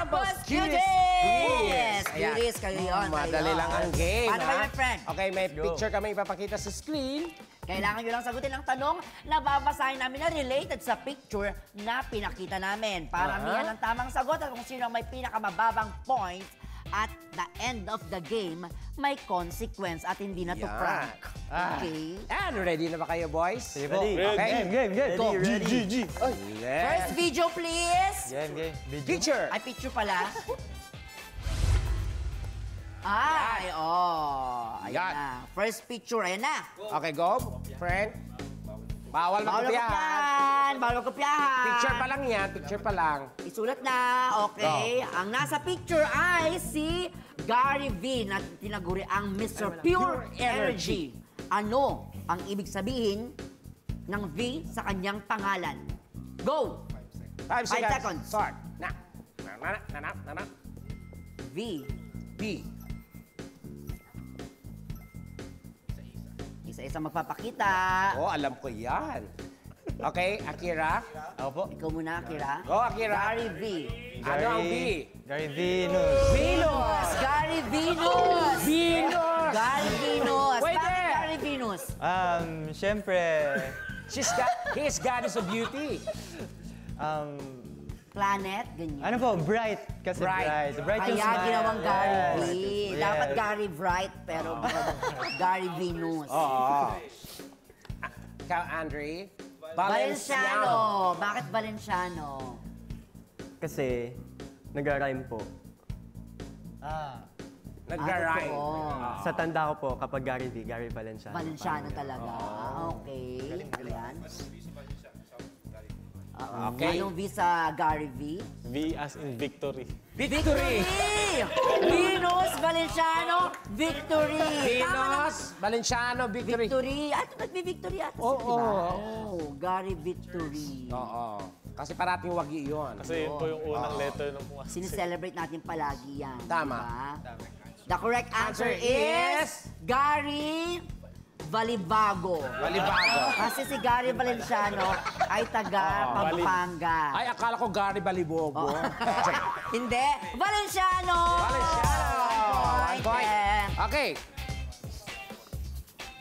Campus Cuties! Ayan. Cuties, kayo yun. Madali lang ang game, Paano ba, my friend? Okay, may picture kami ipapakita sa screen. Kailangan nyo lang sagutin ang tanong na babasahin namin na related sa picture na pinakita namin. Paramihan ang tamang sagot at kung sino ang may pinakamababang points at the end of the game, may consequence at hindi na to prank. Okay? And ready na ba kayo, boys? Ready. Okay. Game. Go. G. First video, please. Game. Picture. Ay, picture pala. Ay, ayan Yan. na. First picture, ayan na. Okay, go. Friend. Bawal magkopyahan. Bawal magkopyahan. Picture pa lang yan. Picture pa lang. Isulat na, okay. Ang nasa picture ay si Gary V na tinaguri ang Mr. Pure Energy. Ano ang ibig sabihin ng V sa kanyang pangalan? Go! 5 5 seconds. Start. Na. V. B. Isa-isa magpapakita. Oh, alam ko yan. Okay, Akira. Ako po. Ikaw muna, Akira. Go, Akira. Gary V. Ano ang B? Gary Venus. Venus! Gary Venus! Venus! Gary Venus! Pwede! Bakit Gary Venus? Siyempre, His goddess of beauty. Planet, ganyan. ano po, bright. Kasi Bright. bright yung Kaya smile. ginawang Gary V. Yes. Dapat Gary Bright, pero Gary Venus. Oo. Ikaw, Andre. Valenciano. Bakit Valenciano? Kasi nag-rhyme po. Nag-rhyme. Oo. Sa tanda ko po, kapag Gary V, Gary Valenciano. Valenciano talaga. Okay. Ayan. Okay. Anong V sa Gary V? V as in victory. Victory! Venus, Valenciano, Victory! Venus, Valenciano, victory. Victory! At nagbi-victory ata Oo. siya, diba? Oh, Gary Victory. Oo. Kasi parating wagi yun. Kasi yun po yung unang letter ng pumasok. Sineselebrate natin palagi yan. Tama. Diba? The correct answer Answer is Gary Valibago. Valibago. Kasi si Gary Valenciano ay taga Pampanga. Ay, akala ko Gary Balibogo. Hindi. Valenciano! Valenciano! One point. Okay.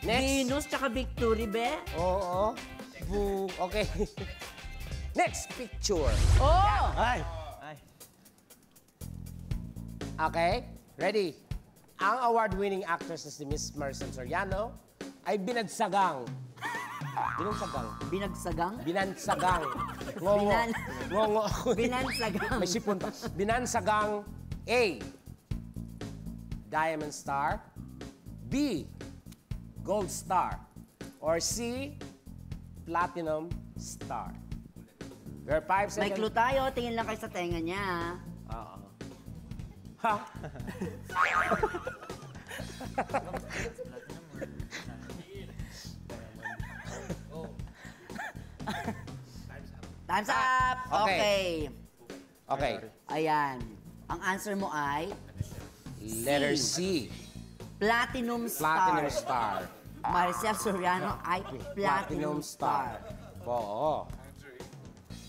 Next. Venus tsaka Victory, be? Oo. Boo. Okay. Next picture. Oh! Ay. Okay. Ready? Ang award-winning actress na si Miss Maricel Soriano ay binagsagang. Binagsagang? Binansagang. Ngongo. Binan- Ngongo. Binansagang. May sipon pa. Binansagang A. Diamond Star. B. Gold Star. Or C. Platinum Star. There are 5 May seconds. clue tayo. Tingin lang kayo sa tenga niya. Oo. Ha? Time's up! Okay. Okay. Okay. Ayan. Ang answer mo ay Letter C. Platinum Star. Platinum Star. Maricel Soriano ay Platinum Star. Oo.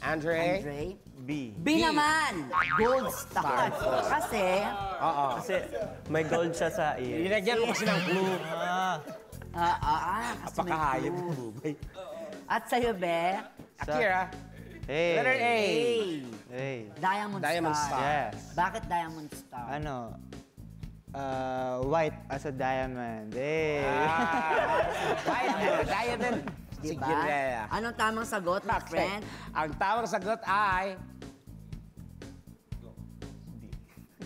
Andre? Andre? B. B naman! Gold Star. Kasi, Oo. Kasi may gold siya sa ear. Linagyan ko kasi ng blue. kasi may Apakahayag clue. mo, bay. At sa'yo, Be, Akira. Hey. Letter A. Hey. Diamond Star. Yes. Bakit Diamond Star? Ano? White as a diamond. Hey. Diamond. Diba? Sige, Anong tamang sagot, my friend? Ang tamang sagot ay...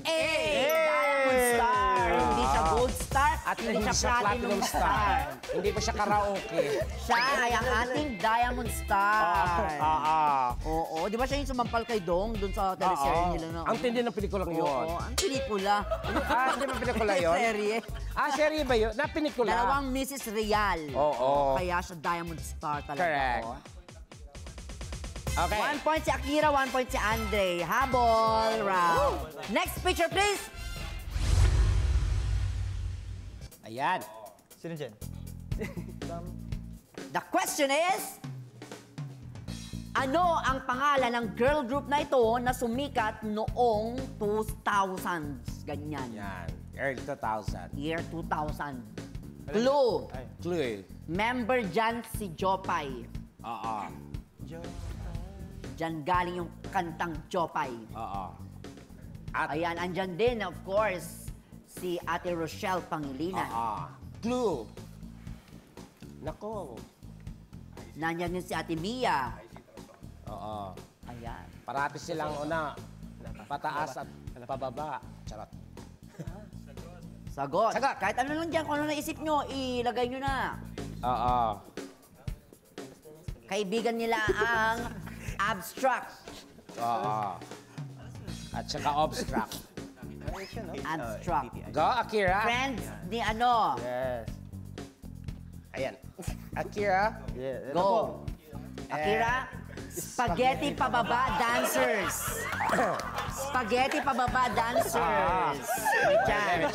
A! Diamond Star! Hindi siya Gold Star At hindi siya Platinum Star. Hindi pa siya karaoke. Siya ay ang ating Diamond Star. Oo. Di ba siya yung sumampal kay Dong dun sa teleserye nila na? Ang tindi ng pelikulang yun. Oo, ang pelikula. Hindi ba pelikula yun? Serye. Serye ba yun? Na pelikula? Dalawang Mrs. Real. Oo. Kaya siya Diamond Star talaga. Correct. Oh. Okay. 1 point si Akira, 1 point si Andre. Habol round. Next picture, please. Ayan. Sino dyan? The question is, Ano ang pangalan ng girl group na ito na sumikat noong 2000s? Ganyan. Yan. Early 2000. Year 2000. Clue. Clue. Member dyan si Jopay. Oo. Dyan galing yung kantang Jopay. Oo. At, Ayan, andyan din, of course, si Ate Rochelle Pangilinan. Clue. Nako. Nandyan din si Ate Mia. Oo. Ayan. Parati silang una. Pataas at pababa. Charot. Sagot. Sagot. Kahit ano lang dyan, kung ano naisip nyo, ilagay nyo na. Oo. Kaibigan nila ang abstract. Oo. At saka obstruct. Abstract. Go, Akira. Friends ni ano? Yes. Ayan. Akira. Yeah. Go. Akira, spaghetti pababa dancers. Spaghetti pababa dancers. May chance.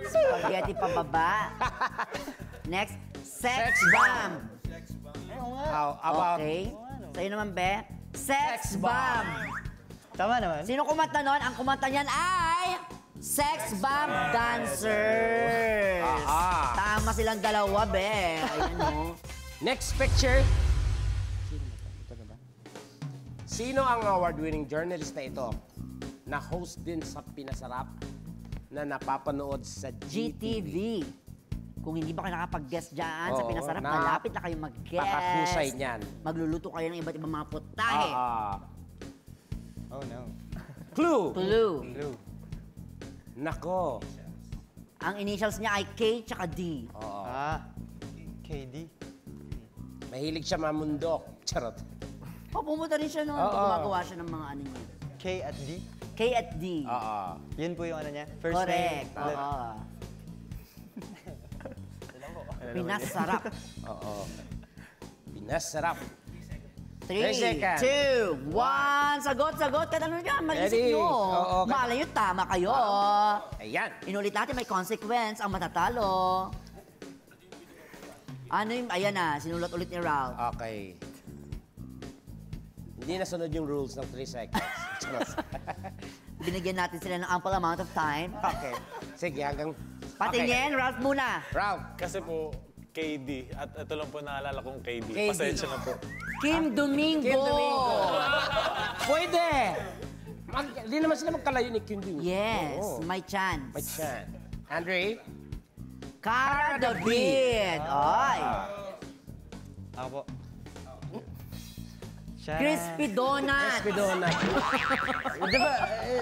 Spaghetti pababa. Next, sex bomb. How about Okay. Sa'yo naman, Be. Sex bomb. Tama naman. Sino kumanta nun? Ang kumanta niyan ay Sex Bomb Dancers. Tama silang dalawa, Be. Ayan, no? next picture? Sino ang award-winning journalist na ito? Na host din sa Pinasarap na napapanood sa GTV. GTV. Kung hindi ba kayo nakapag-guest dyan sa Oo, Pinasarap, na- malapit na kayong mag-guest. Pakahusay niyan. Magluluto kayo ng iba't ibang mga putahe. Oh no. Clue. Clue. Blue. Nako. Ang initials niya ay K tsaka D. Oo. KD. Mahilig siya mamundok. Charot. Pumunta rin siya noon. Oo. Gumagawa siya ng mga ano niya. K at D. K at D. Oo. Yun po yung ano niya. First Correct. name. Oo. Pinasarap. Oo. Pinasarap. 3, 30 seconds. 2, 1. Sagot, sagot. Kahit ano dyan, maisip Ready? nyo. Oo, Malay nyo, tama kayo. Ayan. Inulit natin, may consequence ang matatalo. Ano yung, ayan na, sinulat ulit ni Ralph. Okay. Hindi nasunod yung rules ng 3 seconds. Charot. Binigyan natin sila ng ample amount of time. Okay. Sige, hanggang... Patingin, Ralph muna. Ralph. Kasi po, KD. At ito lang po naalala kong KD. KD. Pasensya na po. Kim Domingo. Kim Domingo. Pwede. Hindi naman sila magkalayo ni Kim Domingo. Yes, Oo. may chance. May chance. Andre? Cara David. Ay. Ako po. Chef. Crispy Donut. Crispy Donut. Di ba,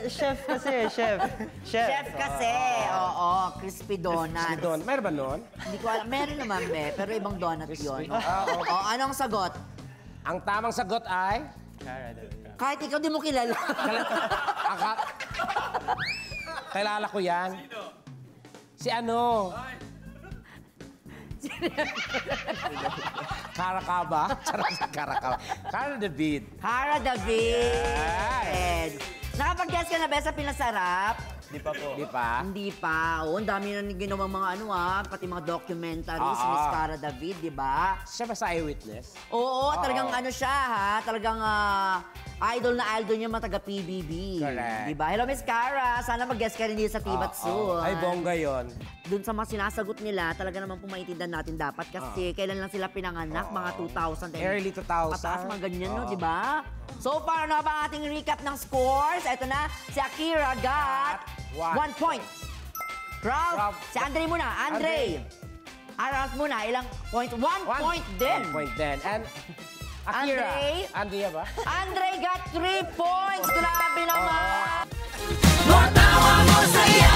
chef kasi, chef. Chef kasi. Oo, Crispy Donut. Crispy Donut. Meron ba nun? Hindi ko alam. Meron naman, Be. Pero ibang donut Crispy. yun. Oo. O, anong sagot? Ang tamang sagot ay... Kahit ikaw di mo kilala. Kilala ko yan. Si ano? Karakaba? Charot si Karakaba. Cara David. Cara David. Nakapag-guess ka na, Be, sa Pinasarap? Di pa po. Di pa? Hindi pa. Oo, ang dami na ginawang mga ano pati mga documentaries, Oo. Miss Cara David, di ba? Siya ba sa Eyewitness? Oo, talagang ano siya ha, talagang idol na idol niya mga taga-PBB. Correct. Di ba? Hello, Miss Cara. Sana mag-guest ka rin dito sa Tibat soon. Ay, bongga yon. Doon sa mga sinasagot nila, talaga naman po maintindihan natin dapat kasi kailan lang sila pinanganak, mga 2000. Early 2000. Pataas mga ganyan, no, di ba? So far, ano ba ang ating recap ng scores? Ito na, si Akira got 1 point. Ralph, si Andre muna. Andre. Ralph muna, ilang point? 1 point din. 1 point din. And Akira. Andre? Andrea ba? Andre got 3 points. Grabe naman. Matawa mo saya